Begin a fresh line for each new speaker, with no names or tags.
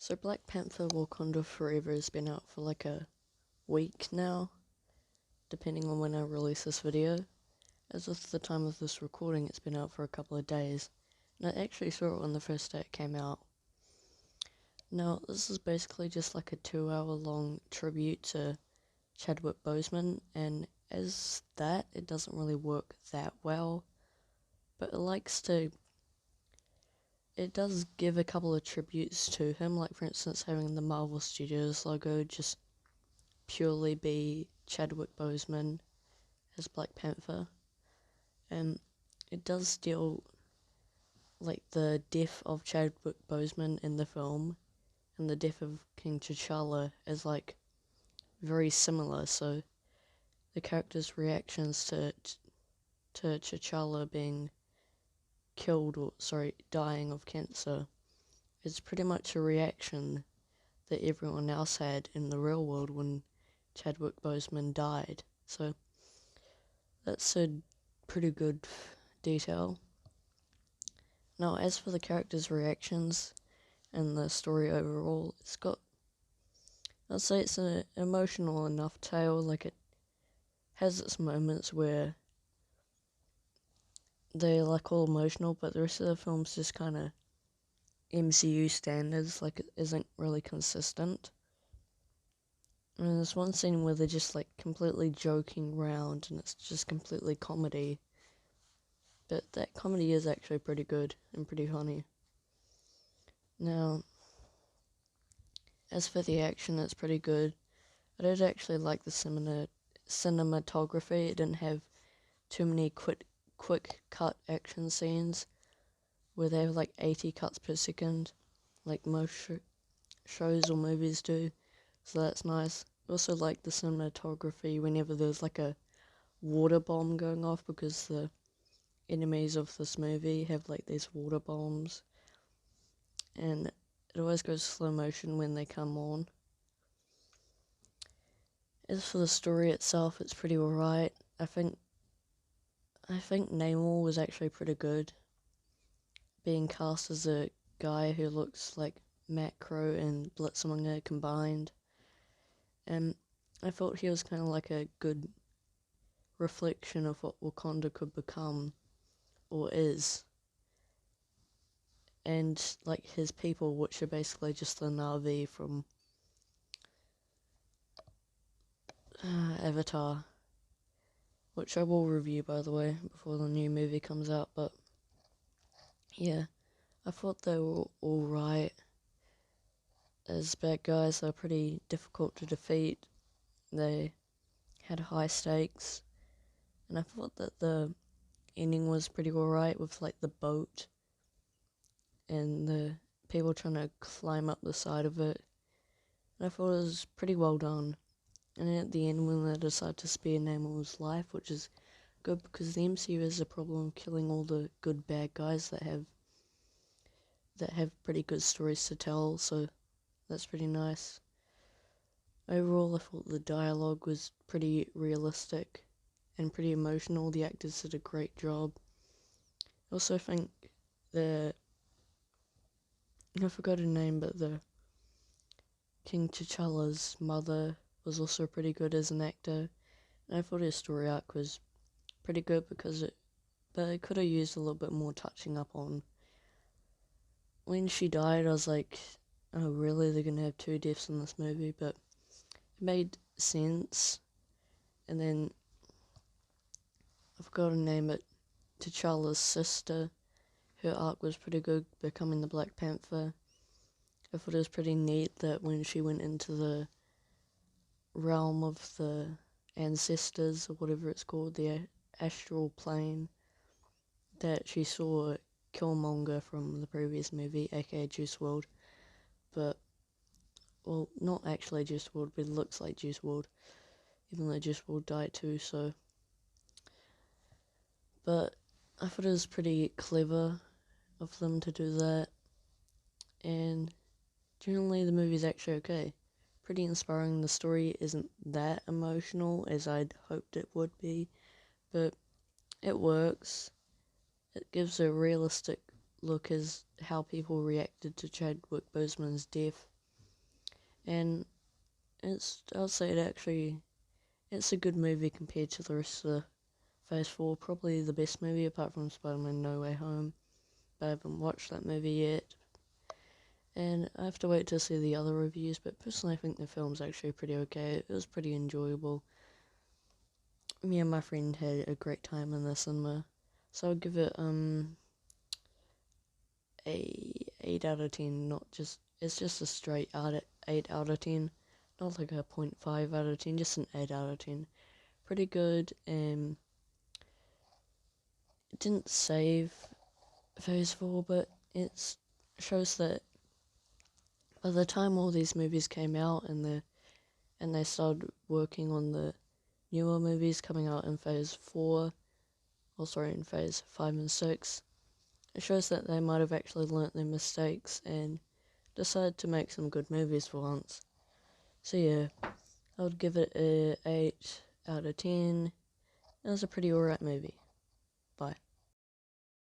So Black Panther Wakanda Forever has been out for like a week now, depending on when I release this video. As of the time of this recording, it's been out for a couple of days, and I actually saw it on the first day it came out. Now, this is basically just like a 2-hour long tribute to Chadwick Boseman, and as that, it doesn't really work that well, but it does give a couple of tributes to him, like for instance having the Marvel Studios logo just purely be Chadwick Boseman as Black Panther, and it does deal like the death of Chadwick Boseman in the film and the death of King T'Challa is like very similar, so the character's reactions to T'Challa being dying of cancer is pretty much a reaction that everyone else had in the real world when Chadwick Boseman died. So that's a pretty good detail. Now, as for the characters' reactions and the story overall, I'd say it's an emotional enough tale. Like, it has its moments where they're like all emotional, but the rest of the film's just kind of MCU standards, like it isn't really consistent. And there's one scene where they're just like completely joking around and it's just completely comedy. But that comedy is actually pretty good and pretty funny. Now, as for the action, it's pretty good. I did actually like the cinematography. It didn't have too many quick cut action scenes where they have like 80 cuts per second, like most shows or movies do. So that's nice. I also like the cinematography whenever there's like a water bomb going off, because the enemies of this movie have like these water bombs, and it always goes slow motion when they come on. As for the story itself, it's pretty alright. I think Namor was actually pretty good, being cast as a guy who looks like Macro and Blitzmonger combined, and I thought he was kind of like a good reflection of what Wakanda could become, or is, and like his people, which are basically just the Na'vi from Avatar, which I will review, by the way, before the new movie comes out. But yeah, I thought they were alright. As bad guys, they're pretty difficult to defeat. They had high stakes, and I thought that the ending was pretty alright with like the boat and the people trying to climb up the side of it. And I thought it was pretty well done. And then at the end, when they decide to spare Namor's life, which is good because the MCU has a problem killing all the good bad guys that have pretty good stories to tell, so that's pretty nice. Overall, I thought the dialogue was pretty realistic and pretty emotional. The actors did a great job. I also think I forgot her name, but the King T'Challa's mother was also pretty good as an actor. And I thought his story arc was pretty good but it could have used a little bit more touching up on. When she died, I was like, oh really, they're gonna have 2 deaths in this movie? But it made sense. And then I forgot her name, but T'Challa's sister, her arc was pretty good, becoming the Black Panther. I thought it was pretty neat that when she went into the realm of the ancestors, or whatever it's called, the astral plane, that she saw Killmonger from the previous movie, aka Juice WRLD, but, well, not actually Juice WRLD, but it looks like Juice WRLD, even though Juice WRLD died too, so. But I thought it was pretty clever of them to do that, and generally the movie's actually okay. Pretty inspiring. The story isn't that emotional as I'd hoped it would be, but it works. It gives a realistic look is how people reacted to Chadwick Boseman's death, and I'll say it's a good movie compared to the rest of the Phase 4, probably the best movie apart from Spider-Man No Way Home, but I haven't watched that movie yet, and I have to wait to see the other reviews, but personally I think the film's actually pretty okay. It was pretty enjoyable. Me and my friend had a great time in the cinema, so I'll give it a 8 out of 10, it's just a straight 8 out of 10, not like a 0.5 out of 10, just an 8 out of 10. Pretty good, and it didn't save Phase 4, but it shows that by the time all these movies came out and they started working on the newer movies coming out in Phase 4, in Phase 5 and 6, it shows that they might have actually learnt their mistakes and decided to make some good movies for once. So yeah, I would give it a 8 out of 10. It was a pretty alright movie. Bye.